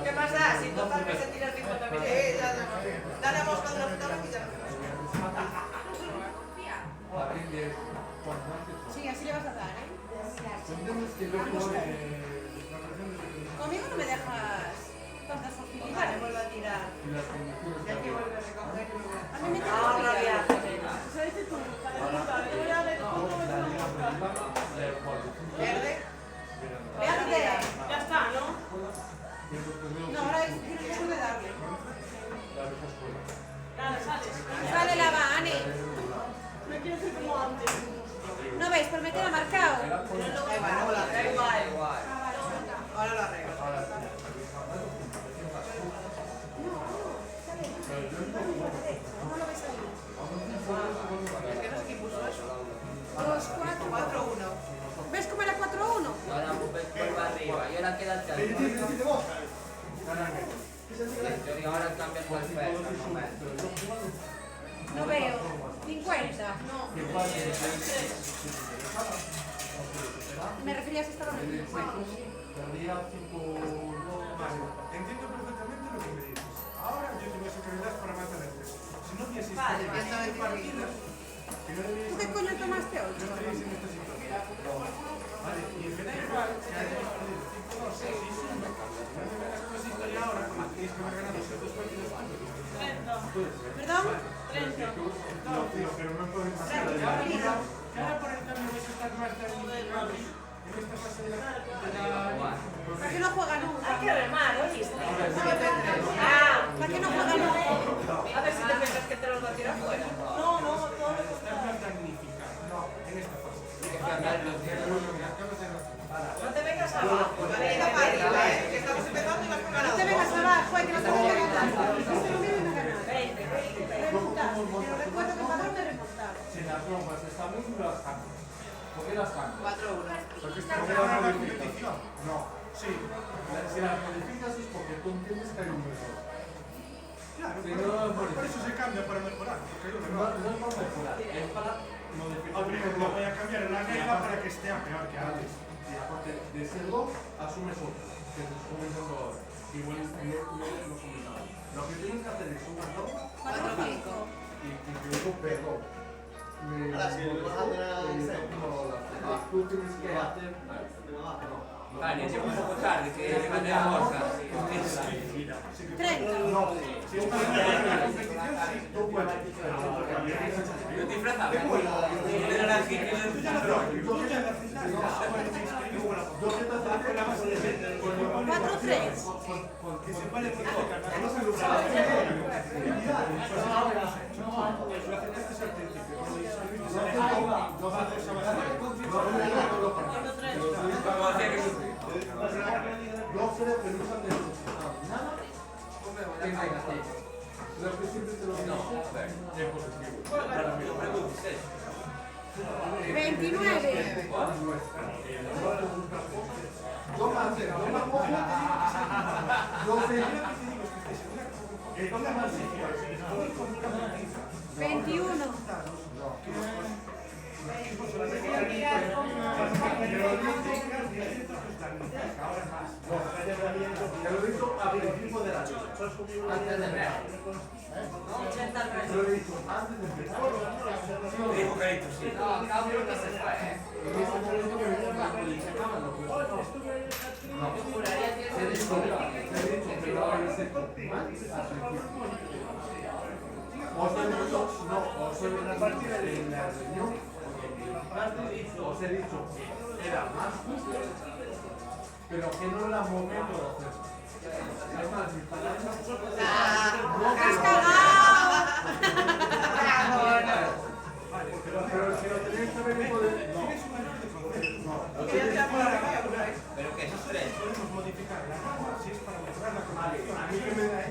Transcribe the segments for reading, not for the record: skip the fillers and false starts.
¿Qué más da? Si total que se tira el 50.000. Dale a Mosca de una puta vez y ya. Sí, así le vas a dar, ¿eh? Conmigo no me dejas tanta facilidad. Vale, vuelve a tirar. Y aquí vuelve a recoger. A mí me Ah, toca rabia. Verde. Verde. Ya está, ¿no? No, ahora es tiempo de darle. Dale, sales. Sale la va, Ane. No quiero ser como antes. ¿No veis? Por meter a marcado. Da igual. Ahora lo arreglo. ¿Cómo lo ves ahí? Es que no sé quién puso eso. 2, 4. 4-1. ¿Ves cómo era 4-1? Ahora vuelve arriba y ahora queda el tercero. Yo digo, ahora cambia el perfecto al momento. No veo. 50. ¿Me referías a esta vez? Entiendo perfectamente lo que me dices. Ahora yo tengo esa calidad para mantenerte. Si no hubiese Vale, partidas que no ¿Tú debíais qué coño tomaste hoy? no estaríais en esta situación. Vale, y en vez de igual que hayáis perdido 5-2, 6-1, no me vengas con esa historia ahora cuando tenéis que haber ganado esos dos partidos antes. ¿Perdón? No, tío, pero no podéis pasar de la liga. Que ahora por el cambio vais a estar más damnificados en esta fase de la ¿Para qué no juega nunca? Hay que remar, ¿oíste? ¿Para qué no juega nunca? A ver si te piensas que te los va a tirar fuera. No, no, todo lo estar más damnificado en esta fase. Hay que cambiar los No te vengas abajo. Vale, para arriba, que estamos empezando y vas con No ganado. te vengas abajo, que no te vengas abajo. Hiciste lo mismo y no ganaste. 20. Remontaste, pero recuerdo que Padrón me remontaba. Si las bromas están muy las cambias. ¿Por qué las cambias? 4-1. Porque está fuera de la competición. No. Sí. Si las modificas es porque tú entiendes que hay un error. Claro, Si no, por eso se cambia para mejorar. Porque hay un No, error. no es para mejorar, es para modificar. No voy a cambiar una regla para que esté a peor que antes. Y aparte de ser dos, asumes otro. Que te estoy comentando ahora. Igual lo comentaba. Lo que tienes que hacer es una norma 4-5. y te digo perdón. Ahora, si le vas a hacer a tú tienes que hacer. Vale, llego un poco tarde, que me da morsa. 30. No, Si es para mejorar la competición, sí, tú puedes. Yo te disfrazaba. Era la que Tú ya lo haces. Tú ya lo haces. yo que te hace la base de 4-3. Que se vale modificar. No se lo Como hacía que sufrir. no creo que nunca te necesitado nada que me gastéis. Lo que siempre te lo digo A ver. es positivo. Lo preguntes eso. 29. Yo me hace, yo me pongo, yo sé, que ponga más 21. te lo he dicho a principio de la liga. Antes de ver. Te lo he dicho antes de empezar. Dijo que sí. No, cambio que se fue, En ese momento que venía la policía, acaban los juegos. No, Yo juraría que te he dicho, pero ahora es el os he dicho, no, os he dicho en la reunión, os he dicho que era más justo, pero que no era momento de hacerlo. Es más, mis palabras ¡Has cagado! pero si lo tenéis que ver hijo de... No, lo tenéis que ver. Pero que esos tres. podemos modificar la norma si es para mejorar la competición. A mí que me da,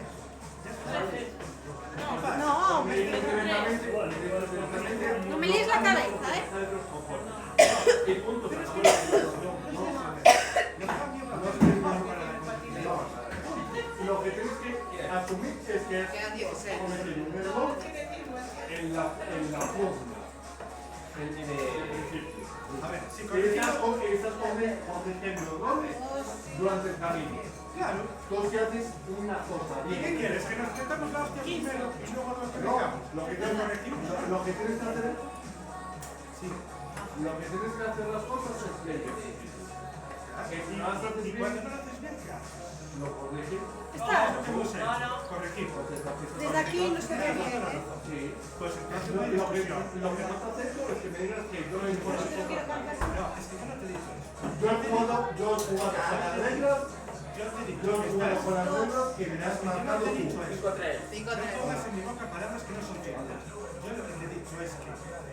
No, no me líes la cabeza, ¿eh? y punto. Lo que tienes que asumir es que Quedan 16. cometido un error en la fórmula. A ver, si Estás corregimos... corrigiendo errores durante el camino. Claro. Tú si haces una cosa ¿Y qué bien. quieres? ¿Que nos metamos la hostia primero y luego nos No, corregamos? lo que ¿Nos tienes corregimos? que hacer es. Sí. Lo que tienes que hacer las cosas es bien. Que si no las haces ¿Y bien, cuando no lo haces bien, qué haces? lo corriges. Está. Corregimos. Desde aquí no se ve bien, ¿eh? Sí. Pues entonces Lo no hay que discusión. no has acepto es que me digas que yo no importa. Pero quiero cantar. No, es que yo no te he dicho eso. Yo he jugado con las reglas. Yo te he dicho Yo he que jugado estás... con las reglas que me has Yo no marcado te he tú. dicho eso. 5-3. No pongas en mi boca palabras que no son ciertas. Yo lo que te he dicho es que,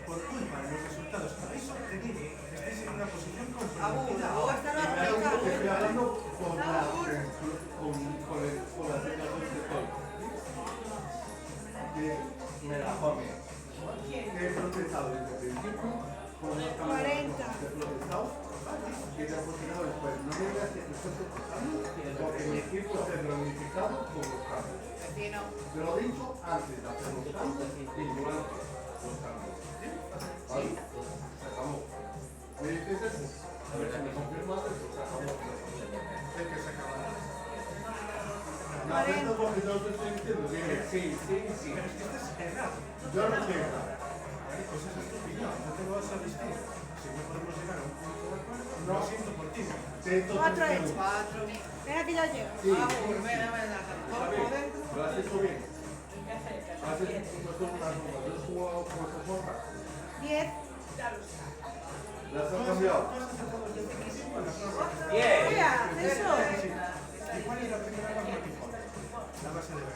por culpa de los resultados que habéis obtenido, estáis en una posición comprometida. Hasta luego, Te estoy Ricardo. hablando con las reglas que estoy. Que me la joden. He protestado desde el principio con los cambios 40. de protestado que te ha funcionado después. No me digas que te estoy protestando porque mi equipo se ha reunificado con los cambios. Vecino. Te lo he dicho antes de hacer los cambios y durante los cambios. ¿Vale? Se acabó. ¿Me dices eso? A ver si me confirmas eso. Se acabó. Es que se acaba. No acepto porque yo te estoy diciendo que sí. Pero es que estás errado. Yo no estoy errado. Vale, pues esa es tu opinión. No te vas a vestir. Si no podemos llegar a un punto de acuerdo, No. lo siento por ti. Te 4 estoy hechos. diciendo. Venga que ya llego. Sí. Venga. Está bien. Lo has hecho bien. Has hecho una cosa. Yo he jugado con esta forma. 10. Las has cambiado. Cosas de todos los equipos, las cosas. Mira, eso. Sí. ¿Y cuál es la primera norma que pones? La base de ver.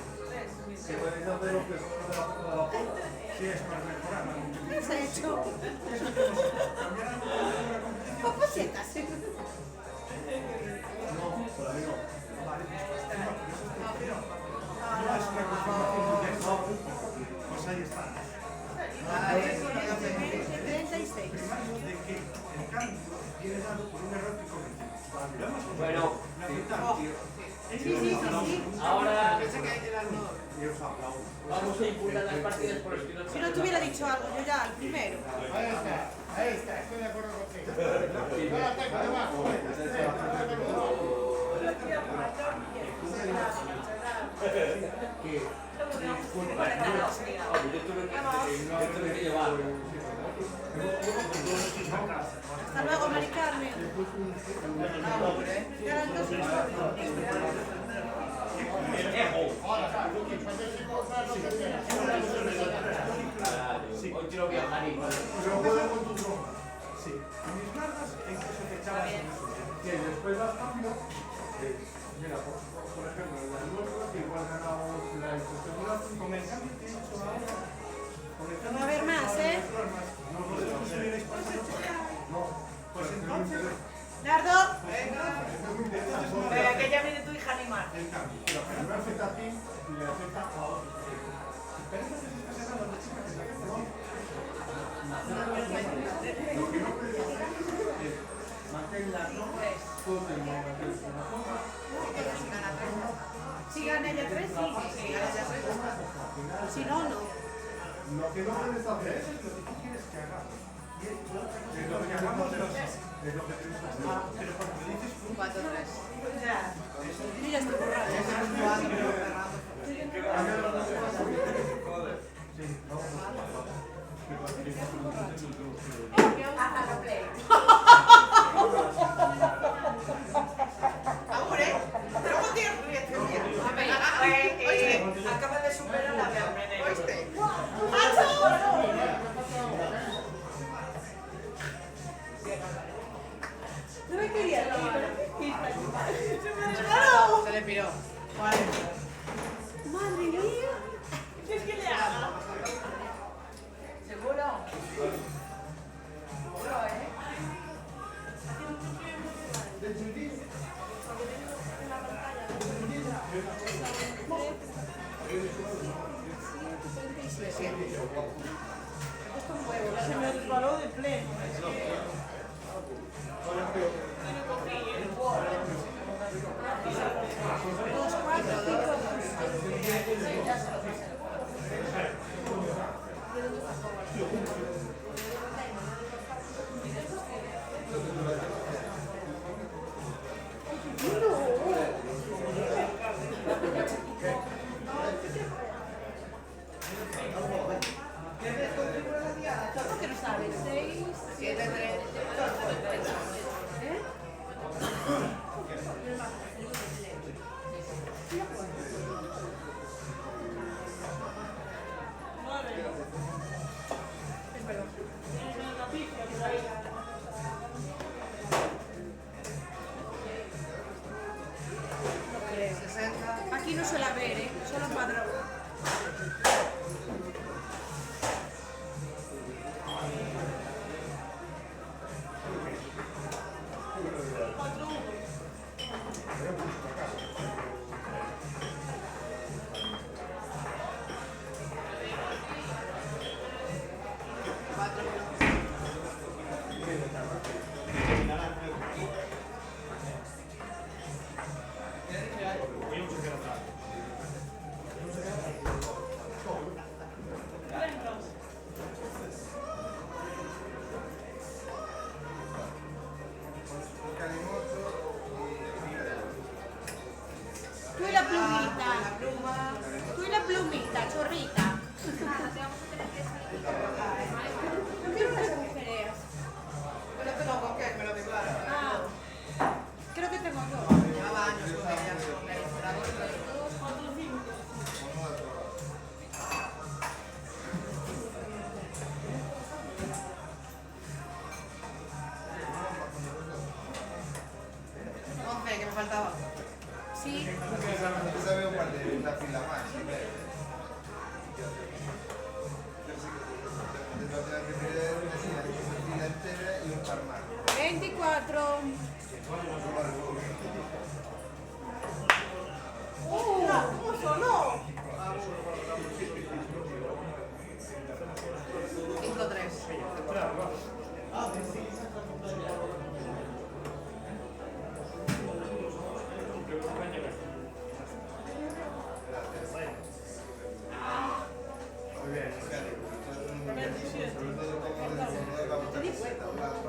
Que puedes hacer lo que es de la forma. Si es para mejorar la competición. ¿Qué has hecho? Eso es como cambiar algo de la competición. Papacetas. No, para mí no. Vale, pues no, pero eso es tu opinión. No es una confirmación de un hecho. Pues ahí está. 36. Primario de que el cambio viene dado por un error que cometimos. Lo hemos cometido. Bueno, Lamentable. Sí. ahora Y os aplaudo. vamos a imputar las partidas por los que no Si no te hubiera dicho algo, yo ya, el primero. Ahí está, estoy de acuerdo contigo. Yo la tengo debajo. Yo tuve que llevar. Hasta luego, Mari Carmen. Ya eran 2 Hoy quiero viajar y Pero juega con tus bromas. Sí. En mis largas, en que sospechabas de nosotros. Que después las cambio. Mira, por ejemplo, en las nuestras, que igual ganamos la especulación. Con el cambio que he hecho ahora, con el cambio Va a haber más, ¿eh? las normas, no podemos subir expansión. No, Pues entonces, Nardo. Venga, que ya viene tu hija a animar. el cambio. pero que no me afecta a ti y le afecta a otros. Pero entonces estás errado, la chica que se afecta a ti. Lo que no puedes hacer es mantener las normas, todos tenemos que hacer una cosa. Si gana ella 3, sí. Si no, no. Lo que no puedes hacer Eso es lo que tú quieres que hagamos. Y es lo que hagamos de los... Es lo que tenemos que hacer. Pero cuando me dices tú, 4-3. Yo ya estoy borracha. Agur, pero ¿cómo tienes reacción? Acaba de superar la de ¿Oíste? No me quería ir. Se le piró. Madre mía. ¿Qué es que le haga? ¿Seguro? ¿Cómo que no sabes? 6, 7, 3. ¿eh? Es verdad. No creo. 60. Aquí no suele haber, ¿eh? Solo en Padrón. Tú y la plumita. La pluma. Tú y la plumita, chorrita. No quiero unas agujereas. Pero tengo con qué, me lo declaro. Ah, creo que tengo yo. Llevaba años con ella, con el operador. 2, 4, 5. Que me faltaba. Sí. Sabe un par de una fila más. Una fila entera y un par más. 24. ¡No! 5, 3. Muy bien,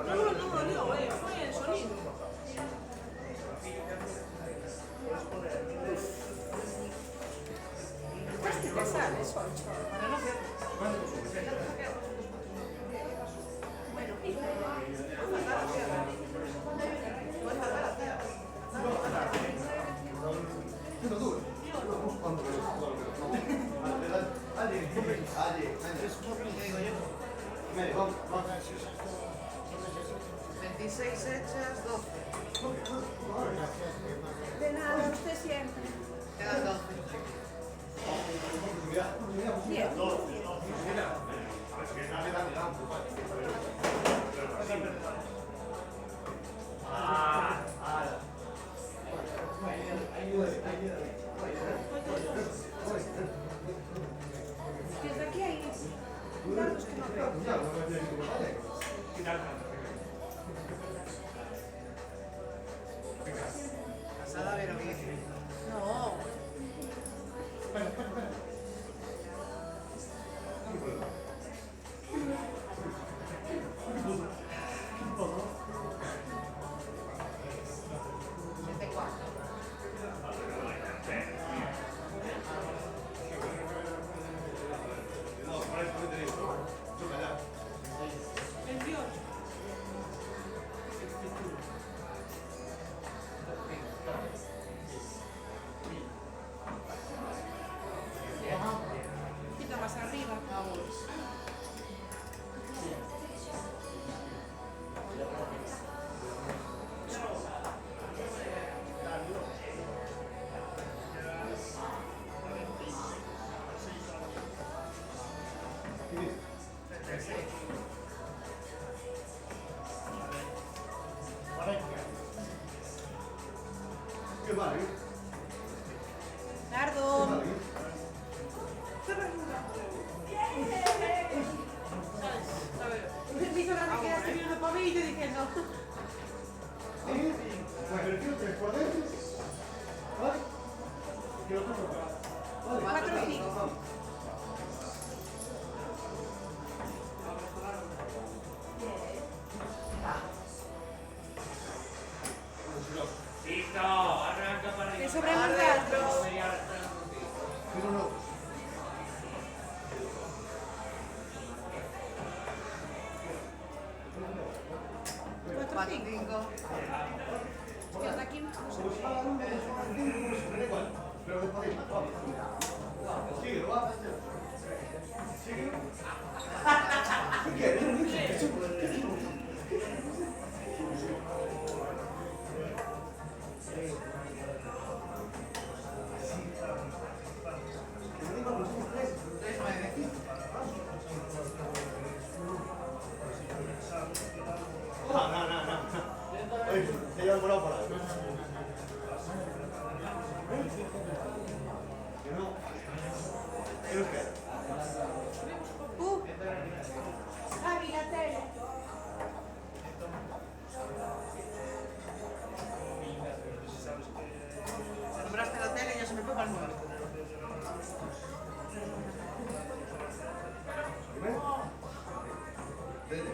No dolió, fue el sonido. Este te sale, Soncho. Vamos. 26 hechas, 12. De nada, usted siempre. Quedan 12. Bien. Desde aquí hay dardos que no veo. Casada, pero bien. No. Un poquito más arriba. Dardo. Me hizo gracia que quedaste viendo para mí y yo diciendo. Cuatro, cinco. 4, 5. ¿Qué onda aquí? Se lleva el morado por ahí. ¿Qué nos queda? Javi, la tele. Nombraste la tele y ya se me fue para el móvil. Tele.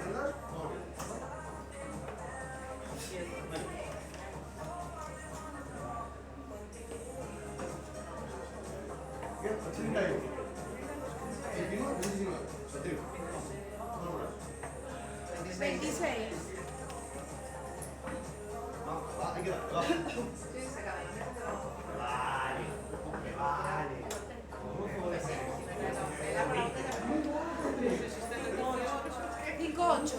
¿Verdad? Móvil. Bien, 81. 29, 29. Santiago. No, 26. va, hay que darle, va. Vale, vale. Cinco, 8.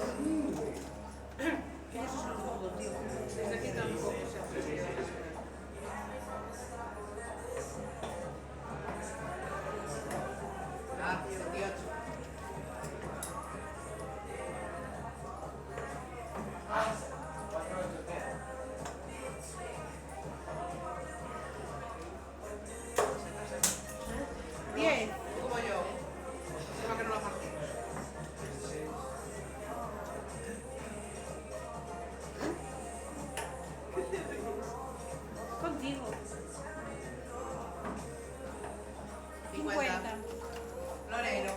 Ah, 18. Como yo. Solo que no la partí. Contigo. 50. 50. Loreiro.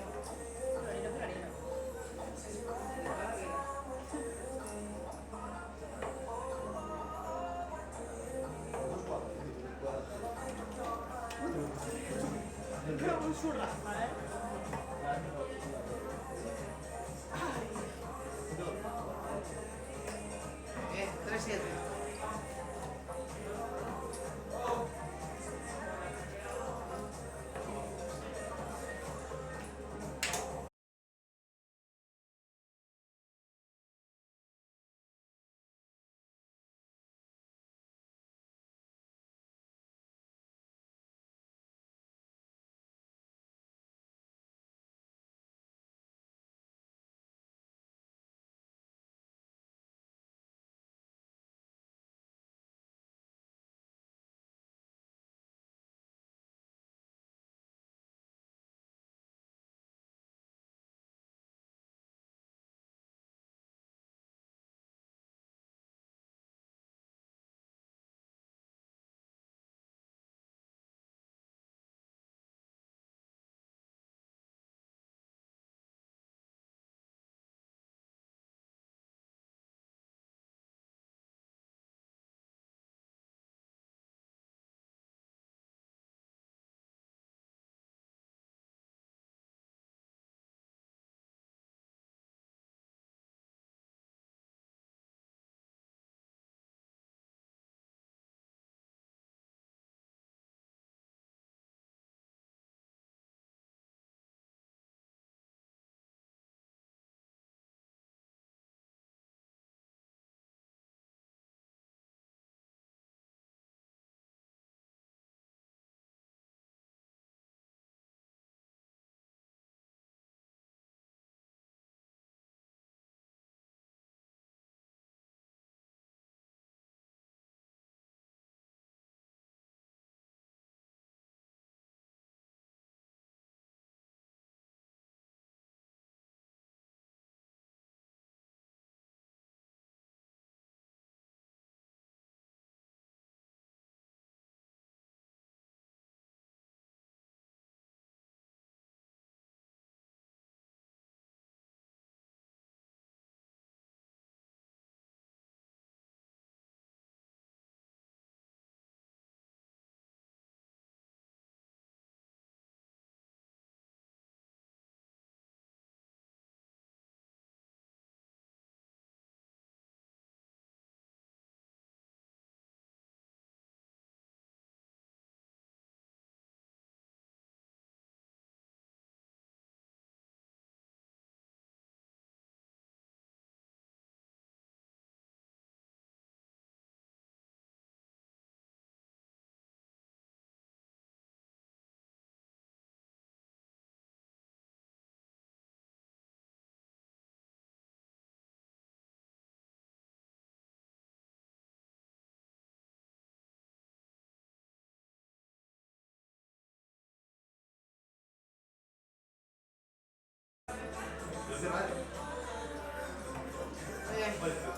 Oye,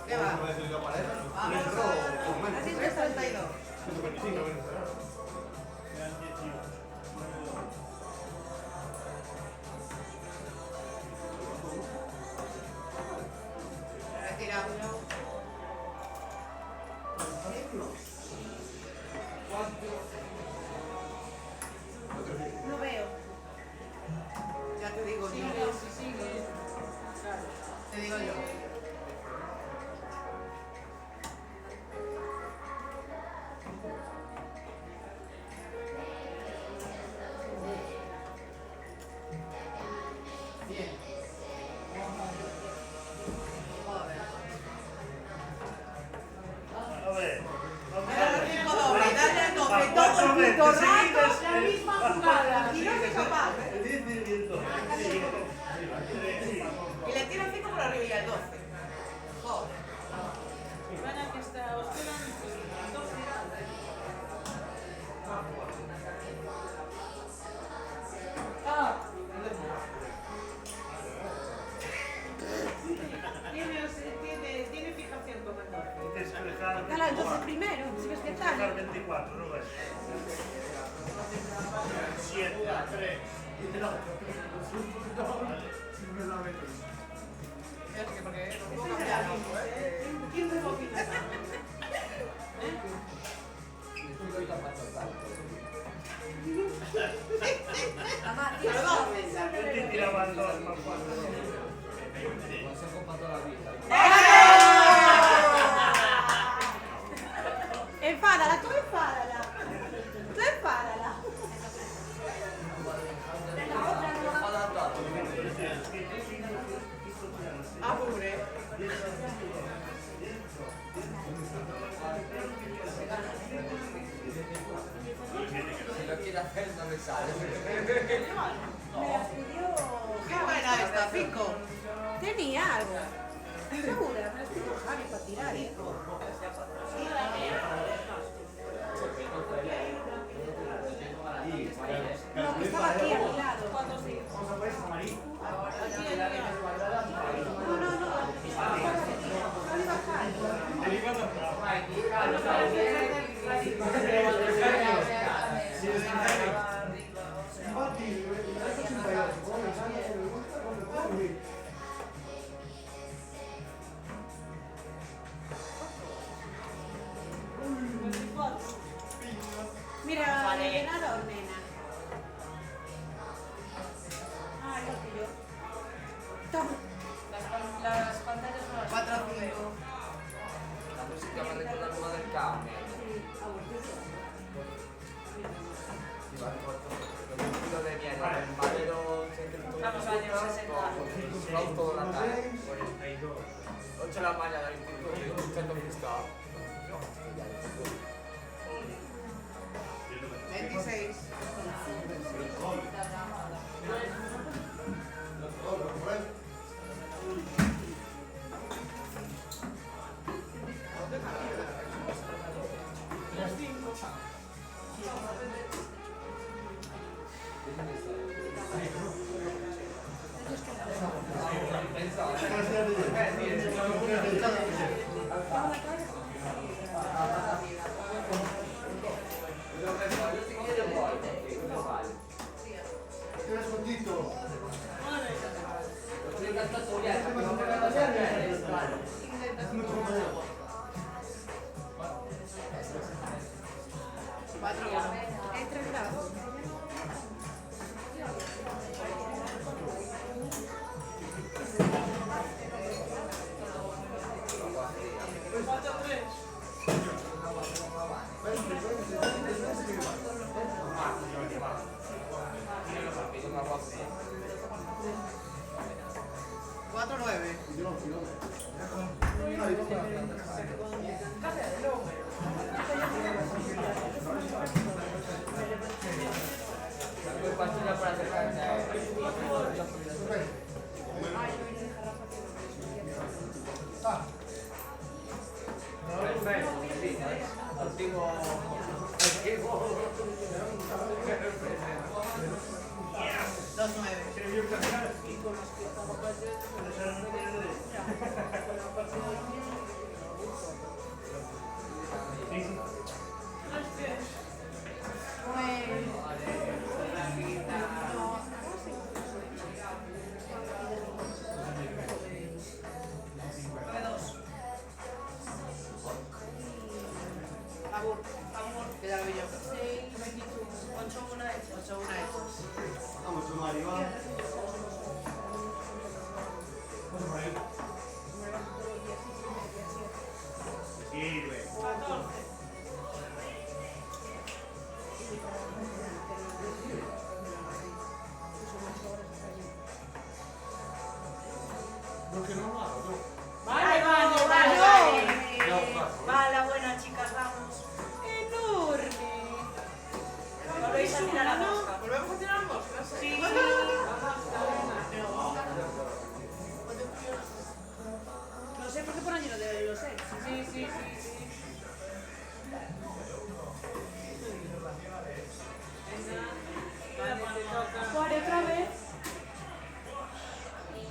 ¿qué va? Vamos a 332. Retirado. No veo. Ya te digo yo. Sigue. Claro. Te digo yo. Bien. A ver. Pero no tiene doble, dale al doble, todo Cuatro el puto veces rato. seguidas, La misma jugada. Y no soy capaz, ¿eh? El 10 y el 12. Y le tiro 5 por arriba y al 12. Joder. Vaya que está, os quedan 2 tiradas. Tiene fijación con el 12. Tienes que dejar Dale, entonces primero, si ves que dejar tal. 24, ¿no ves? 7, 3. Es que porque no puedo cambiar, ¿no? 15 poquitos. Mamá, Pero tienes no. Yo te tiraba 2 más 4. Enfádala, tú enfádala. Tú enfádala. Apure. Si lo quiere hacer, no le sale. Me las pidió. ¿Qué buena esta? 5. Tenía algo. Segura, me las pidió Javi para tirar, ¿eh? No, que estaba aquí a mi lado. No, no, no. Javi bajar. Mira, el ordenador, nena. Ah, igual que yo. Toma. Las pantallas no las 4 a 5. La música me recuerda como del cambio. Lo de mierda, el madero Estamos años 60. flauto la tarde. 8 de la mañana, el instituto, escuchando música. 26. Entre grados. Cuatro, 9. Pues pastilla para acercarse a él. Perfecto, sí, antiguo. Dos, 9. Que ya lo vi yo. 8-1 hecho. 8-1 hechos. Vamos, Mario, va. Sí, güey. 14. No, que no lo hago, Vale, vale. Vale, buena, chicas, vamos. ¡Enorme! Volvéis a tirar a mosca. ¿Volvemos a tirar moscas? Sí. No sé por qué por año no de los sé. Sí. Vale, te toca. Vale, otra vez.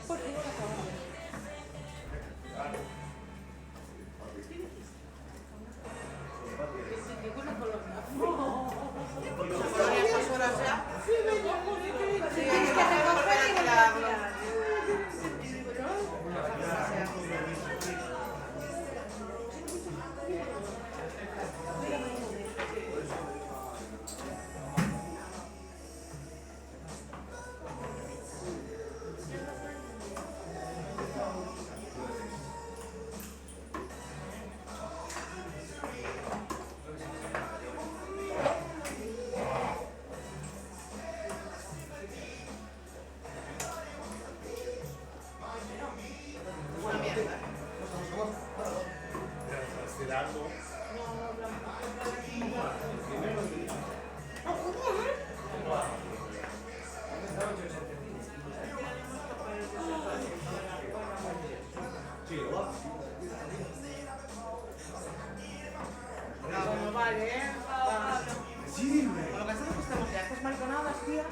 ¿Por qué no acabamos? Colonia estas horas ya. Sí, Tienes que recoger y volver a tirar. Una mierda. Estirando. Sí, va. Vamos, vale, Sí, Con lo que hacemos que estamos ya. Estas mariconadas, tía.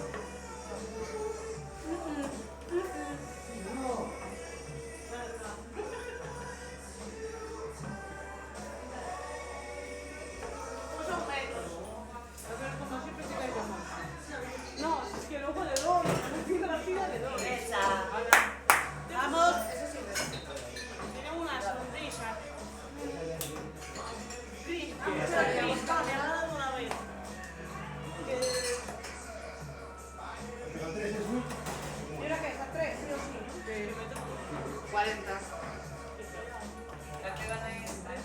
Pues son menos. A ver, como siempre te caigo mal. No, es que luego de dos. No tiene la tira de dos. Esa. Vamos. Eso sí, Tiene una sonrisa. Sí, Vamos, me ha dado una vez. ¿Y ahora qué? ¿A tres? Sí o sí. 40. La que gana es 3.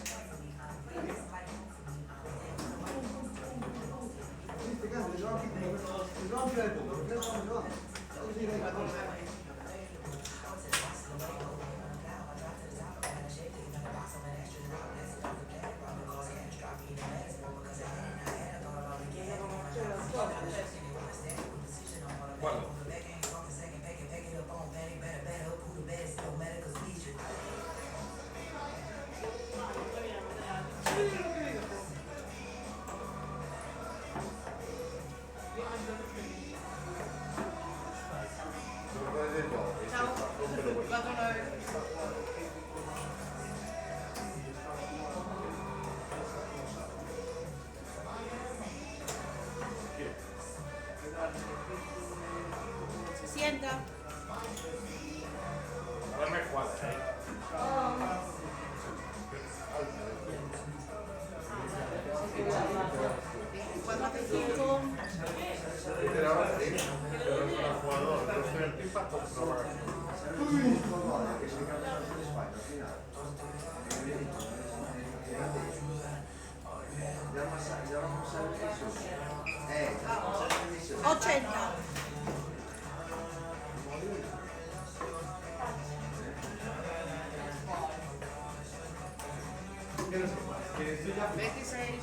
¿Cuándo? Chao. 4-9. Se sienta. Ahora me cuadra, Cuatro, cinco. Pero ahora sí, pero es para jugador. Pero estoy en FIFA, pues no va a ganar. Ya 80. Que estoy ya 26.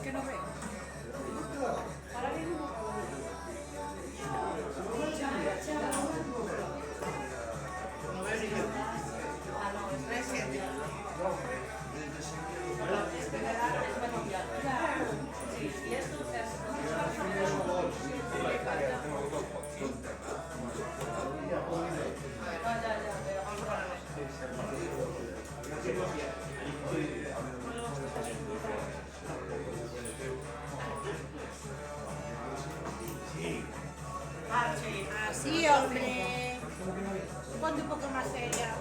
Que no veo. Ahora mismo. ponte un poco más seria.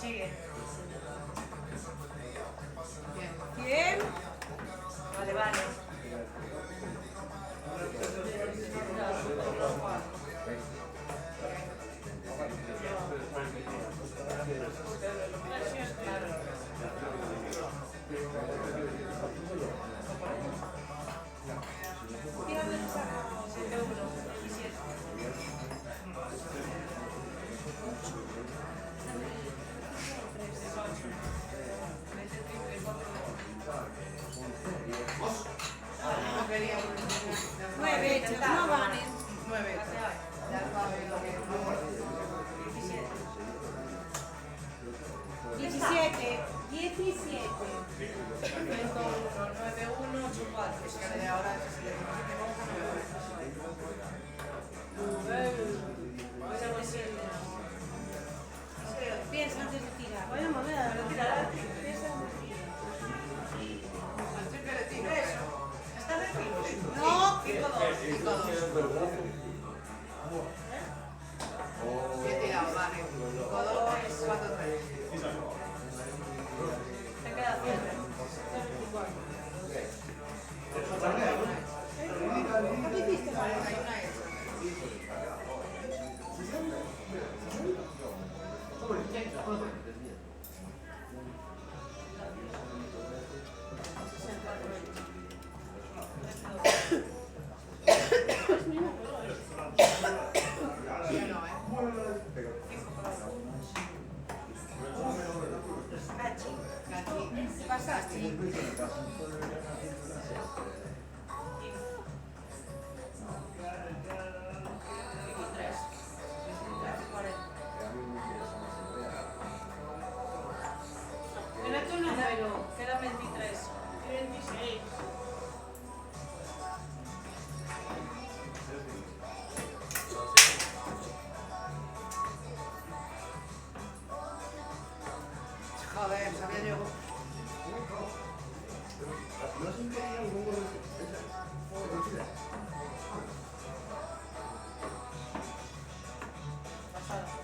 Sigue. Bien. Vale, vale. Tírame el saco. 7 euros. 17. No quería. 9 hechos, no valen. 9. Ya sabes lo que es. 17. 17. 9184. Es que de ahora es que vamos a 9. Pues ya voy 7. Piensa antes de tirar. Vaya moneda, lo tirará. Piensa en Así que le tiro. ¿Está de fin? No. 5-2. Y he tirado, vale. 5-2, 4-3. Te queda 7. ¿Qué hiciste, María? 41 hecho. Yo no, Cachi. Pasaste. Mira tu número, quedan 23. Y 26. Joder, sabía yo.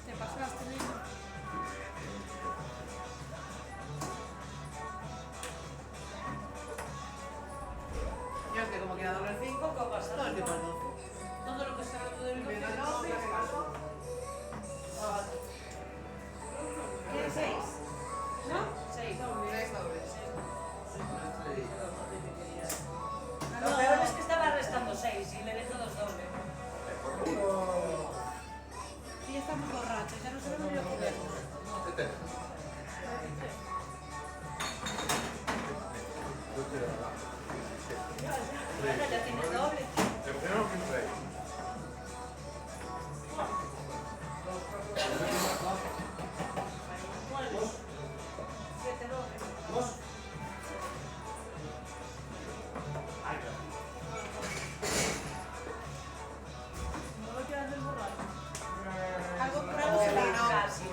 Te pasaste, niño. Yo es que como queda doble 5, Poco pasa. todo el tiempo al 12. Todo lo que se haga del Venga, 12, ¿qué pasó? ¿Quieres 6? ¿No? 6. 3 dobles. Lo peor es que estaba restando 6 y le dejo 2 dobles. Sí, ya estamos borrachos, ya no sabemos ni lo que vemos. Ya tienes doble. Algo por algo será. Casi.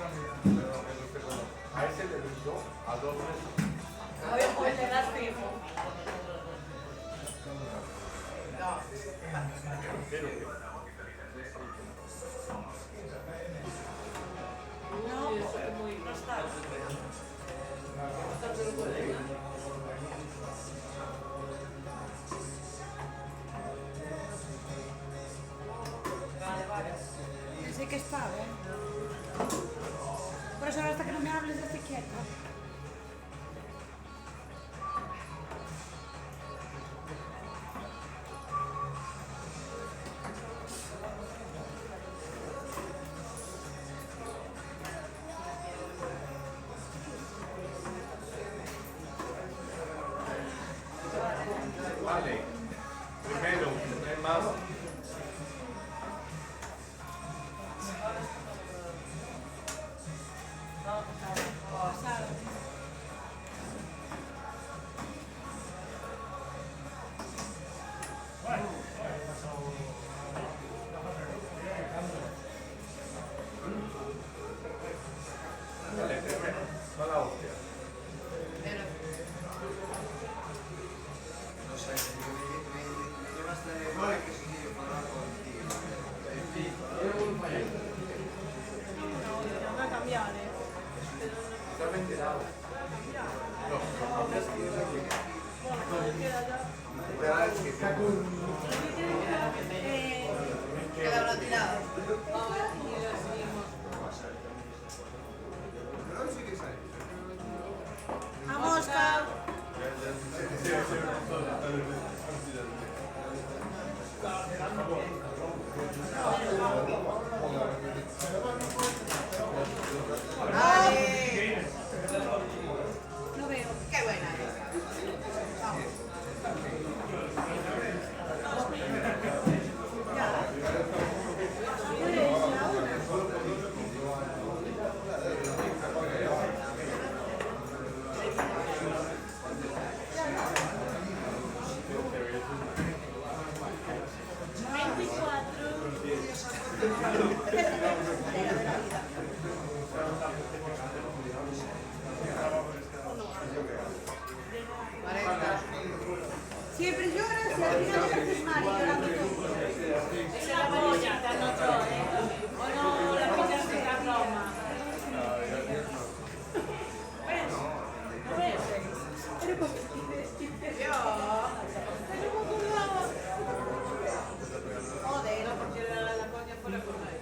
A ese le doy yo, a dos veces. Voy a poder dar fijo. No. No está. Vale, vale. Pensé que estaba, ¿eh? Por eso ahora hasta que no me hables, esté quieta. Vale. Primero, es más. Pasado. mirar, ¿eh? Ya me he enterado. No, es que yo sé que... Ya es que... Queda uno tirado. A mosca. ¡Ay! No veo. ¡Qué buena esa! ¿Cuál es la una? Siempre lloras y al final te haces mal y llorando todo. Es la polla, te anotó, ¿eh? O no la pillas de la broma. ¿Ves? ¿No ves? Joder, no, porque la coña fuera con él.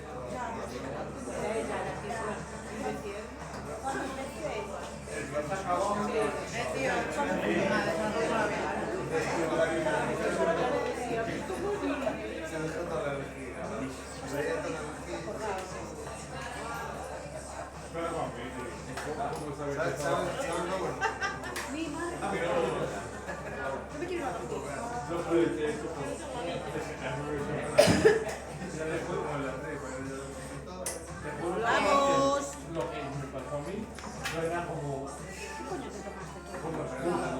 Cuando empecé. Tío, madre, no tengo la vida. Mi madre. Yo me quiero ir a la Vamos. Lo que me pasó a mí no era como... ¿Qué coño te tomaste tú? como preguntas.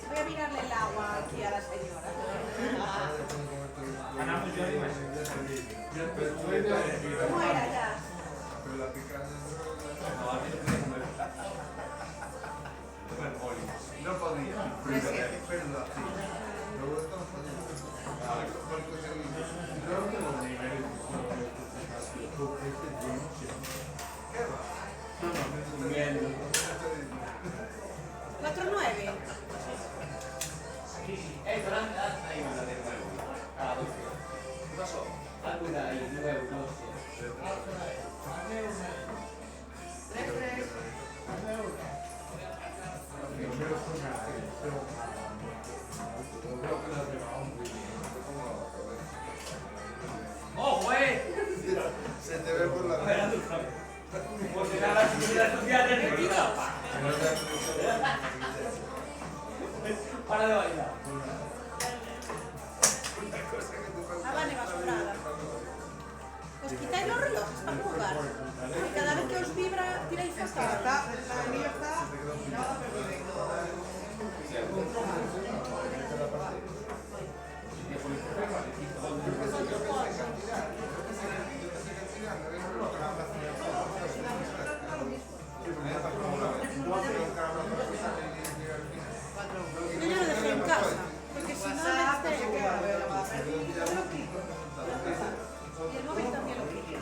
Voy a mirarle el agua aquí a la señora. Ganamos yo y más. ¿Cómo era ya? No podía. Creo que los niveles de 4-9. ¿Qué pasó? ¡Ojo, Se te ve por la cara. Pues era la subida de arriba. Para de bailar. Ah, vale, va sobrada. Os quitáis los relojes para jugar. Porque cada vez que os vibra, tiráis fatal. La mía está... No, Yo ya lo dejé en casa. Porque si no, WhatsApp, me no sé qué, tengo. a ver, va a ver. Yo lo quito. Y el móvil también lo quito.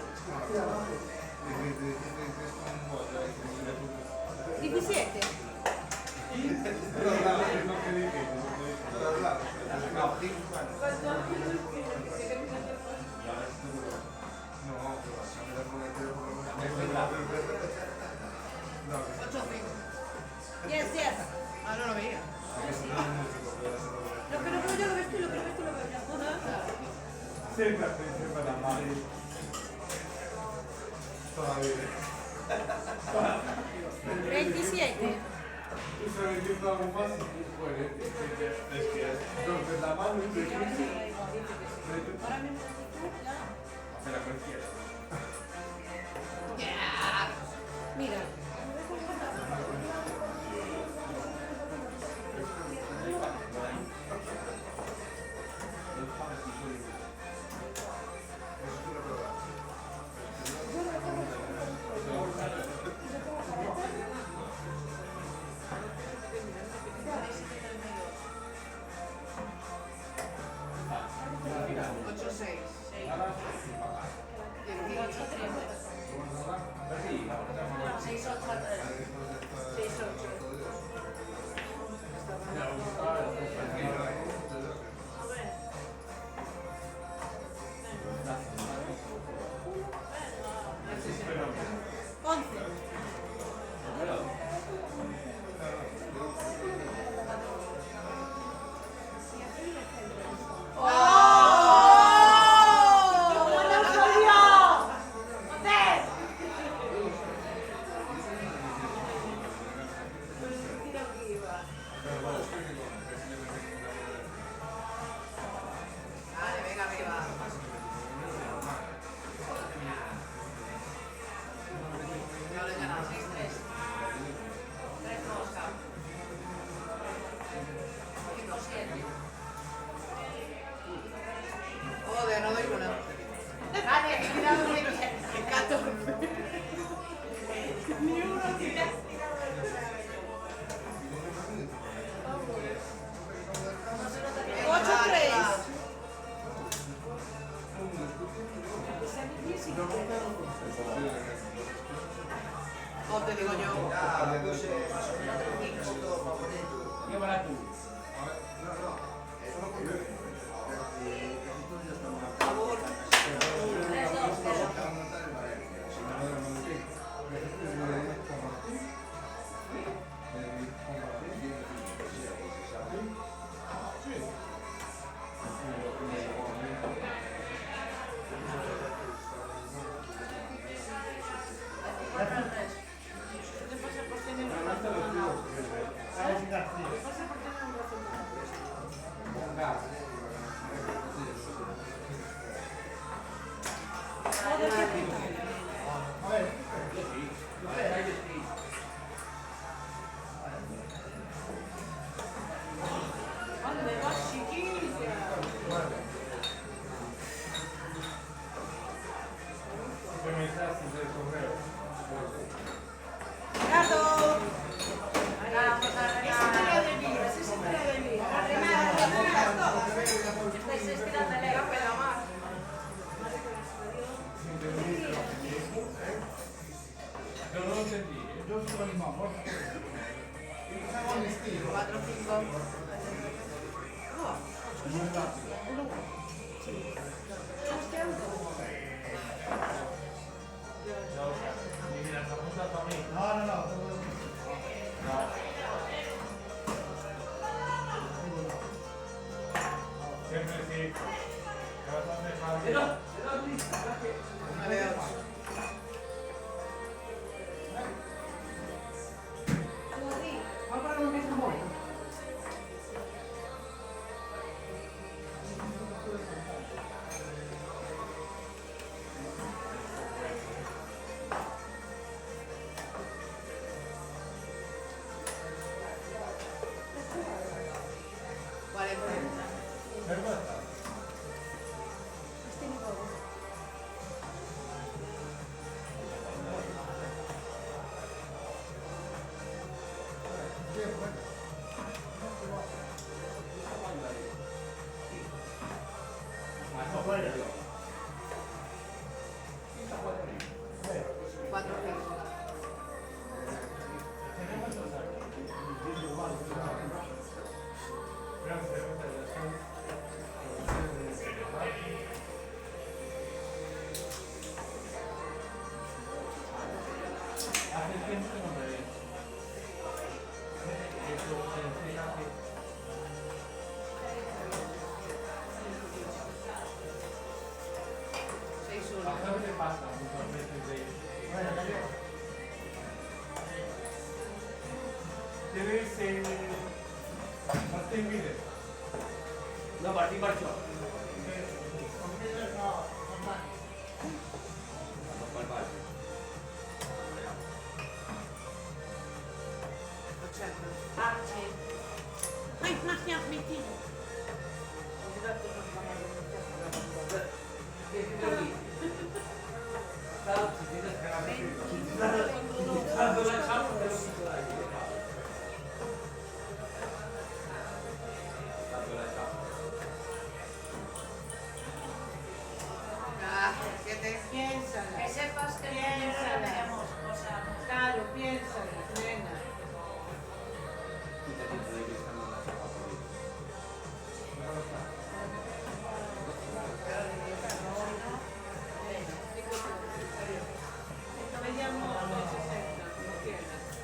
17. Yes, yes. Ah, no lo veía. Lo que no veo yo lo ves tú y lo que no ves tú lo veo yo. Sempre para amar. Todavía. 27. ¿Tú sabes que algo más? Bueno, es que entonces la mano y te Ahora mismo ya. hace la cualquiera. Mira. Ni uno tira. 8-3. O te digo yo. ¿Qué para tú? ¿Qué te pasa por tener un brazo morado? ¿Qué pasa por tener un brazo morado? Joder, qué puta. ¿Dónde vas, chiquilla? ¿Qué mensaje del correo? Gato. Esa te la debía, esa te la debía. Estáis estirando la pela más. Yo no lo entendí, ¿eh? Yo soy el mismo, por favor. Hago el estilo. 4-5. Ni me las apuntas para mí. No. Siempre sí. Me vas a dejar. 9-8. Hace tiempo que no me veo. Eso se enseña que. ¿Sabes qué pasa muchas veces de tienes Martín Mide? No, Martín marchó. Ay, magia, metido. Piénsala. Que sepas que Piénsala. tenemos cosas. Claro, piénsala, nena. Me llamo 60, como quieras.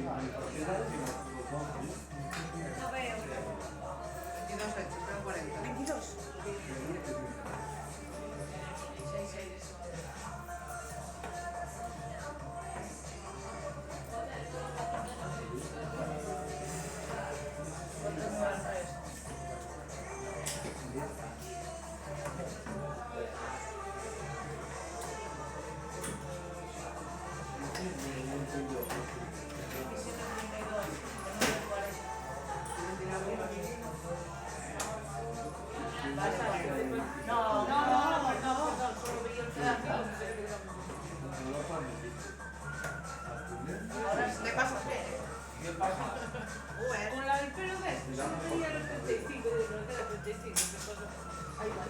No veo. 22 hechos, creo 40. 22. 6, 6. ¿Qué pasa? Con la del pelo ves, yo veía los 35, digo, no queda 35, ¿qué pasa? Ahí va.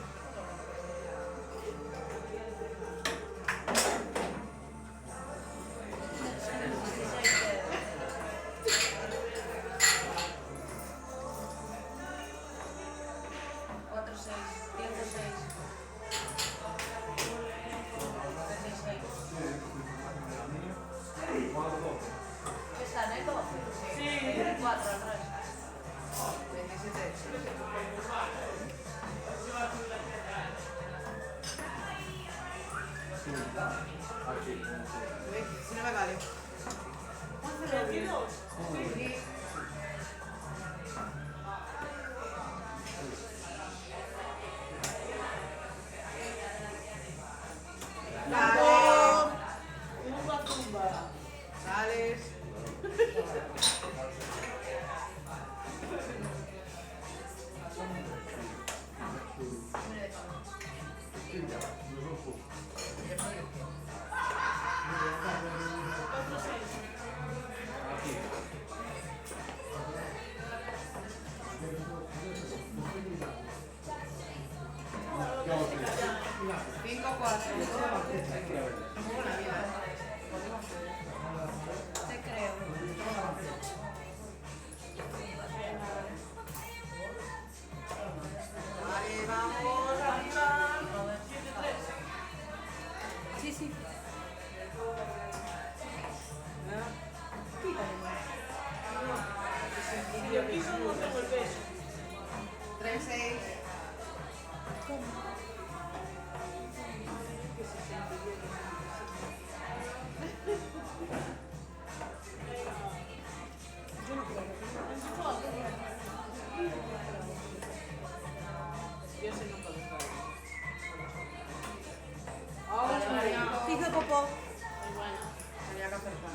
Si no me vale. 22. Dale. Zumba, zumba. Sales. Cinco, 4. Buena vida. Te creo. Vale, vamos arriba. Sí, sí. Y aquí son no tengo el beso. 3, 6. Yo sé nunca lo sabe. Ahora Hizo popó. tenía que acertar.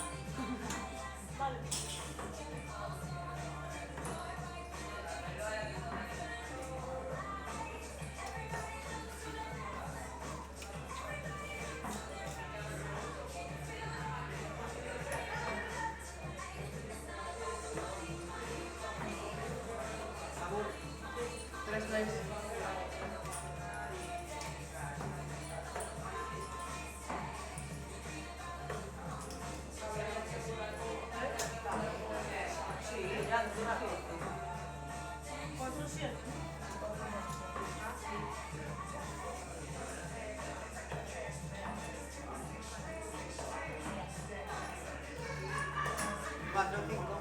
Abur. 3, 3. Cuatro, 5.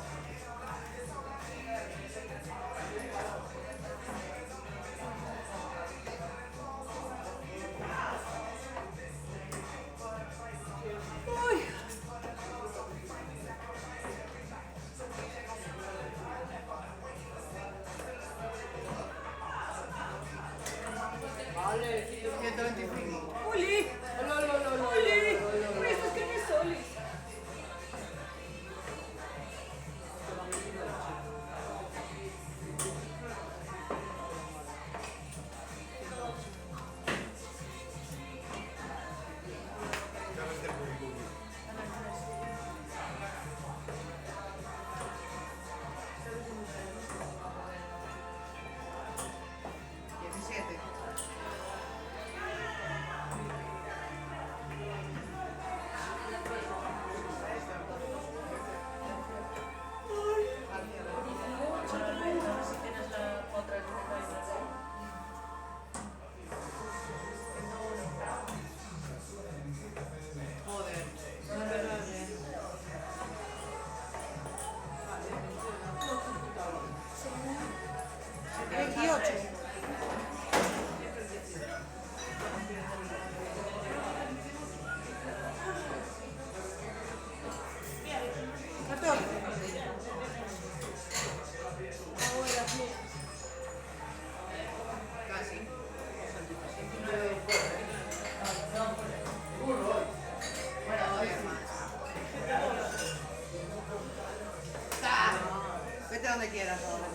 donde quieras ahora.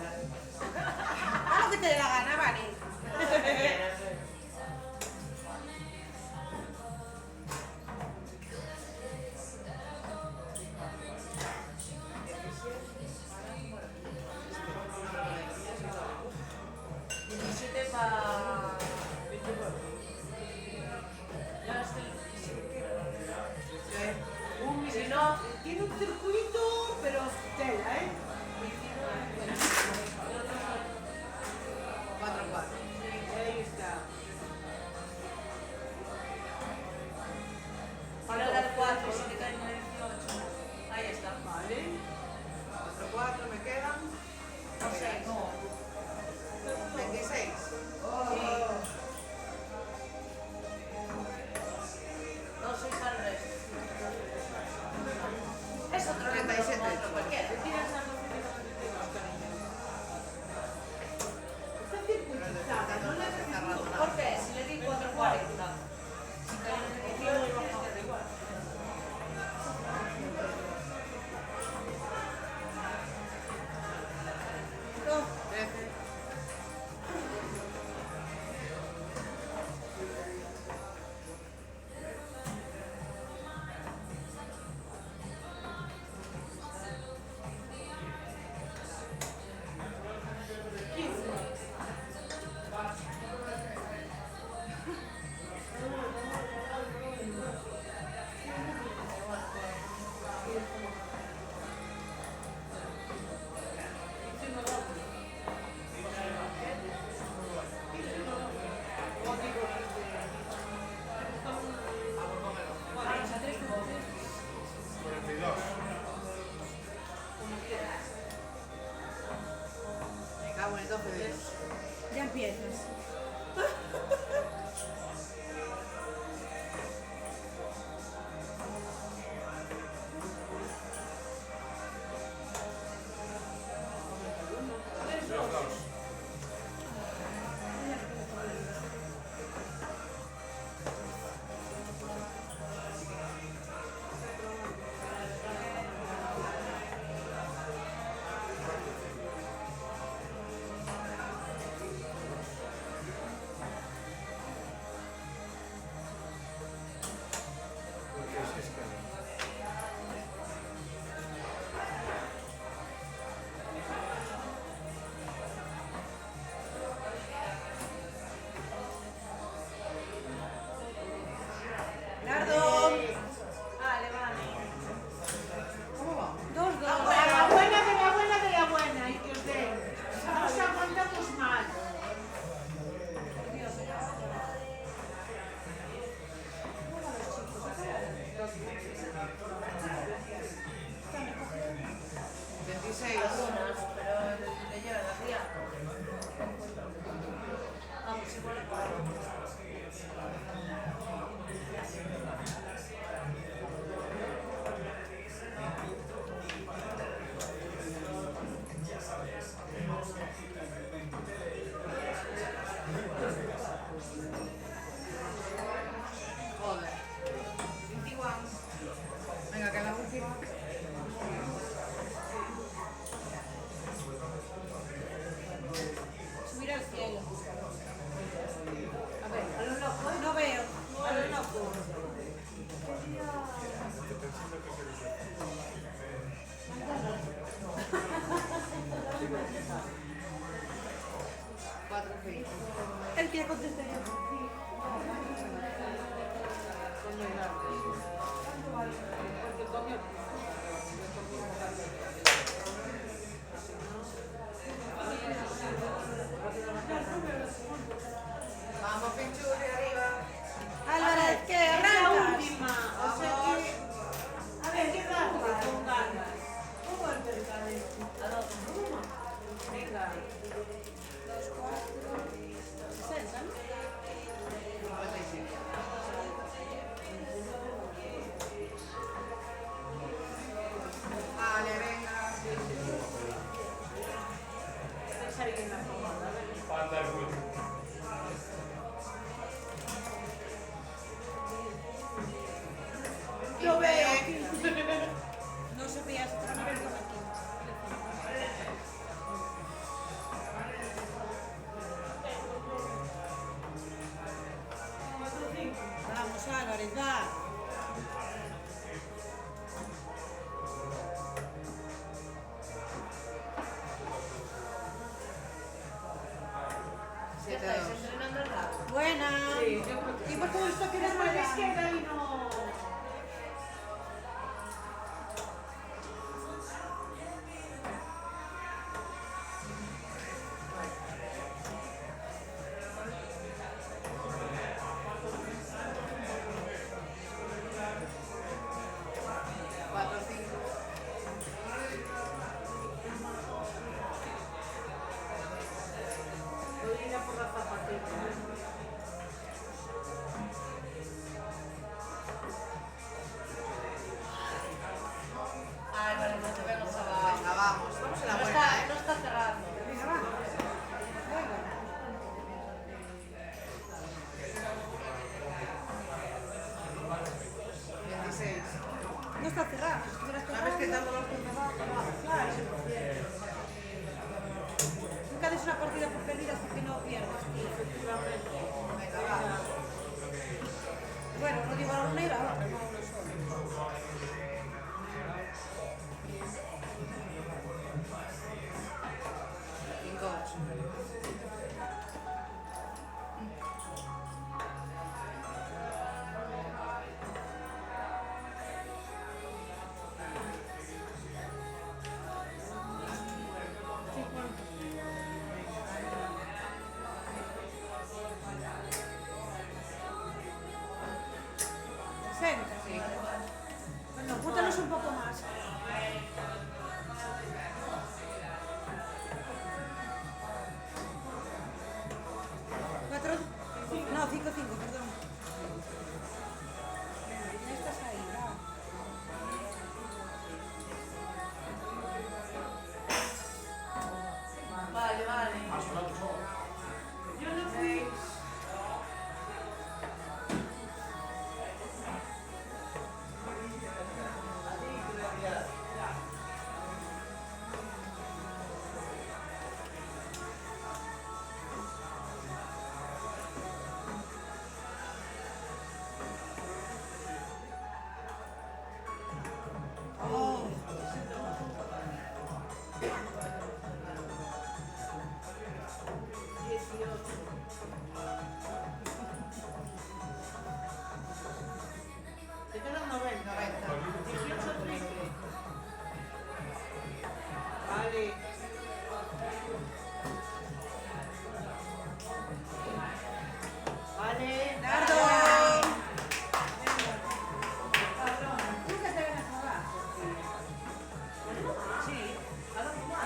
Haz lo que te dé la gana, Vani. Si no, tiene un circuito, pero tela, ¿eh? 4-4. Ahí está. Ahora dar 4, si te caen en 18. Ahí está. Vale. 4-4 me quedan. No sé, no. 26. No soy al resto. Es otro 37. otro cualquiera. Está circuitizada, no le ¿Por qué? Si le di 4-40. Si caen en 18, da igual. No. 13. Me cago en el 12 de ellos. Ya empiezas. Nardo. Vale, vale. ¿Cómo va? 2-2. de la buena, de la buena, de la buena, y que os den. Nos aguantamos mal. Algunas, pero le lleva la tía. Vamos, igual. Joder. 21. Venga, que la última. Subir al cielo. A ver, a lo loco, ¿eh? No veo. A lo loco. Cuatro feos. El que contestaría. Coño, claro. Porque comió. Vamos, Pinchurri, arriba. Álvarez, ¿qué? Es la ¿Arrancas? última. O sea que. A ver, ¿qué darle con ganas? Un golpe de cabeza. Venga. 2, 4, 60, ¿no? 57. las zapatillas. Ay, vale, no te veo, chaval. Venga, vamos. Vamos en la No buena, está, ¿eh? no está cerrando. Venga, va. Venga. 26. No está cerrado. Si estuviera cerrado, ¿Sabes qué tanto lo has claro. Nunca des una partida por perdida hasta que no pierdas, tío. Venga, va. Bueno, no digo a la negra, va, pero no a uno solo. Cinco. Sí. Bueno, apúntanos un poco más. Cuatro, no, 5, perdón. Ya estás ahí, va. Vale, vale. Yo no fui. Oh, 18. Te quedan 90. 90. 18 triste. Vale.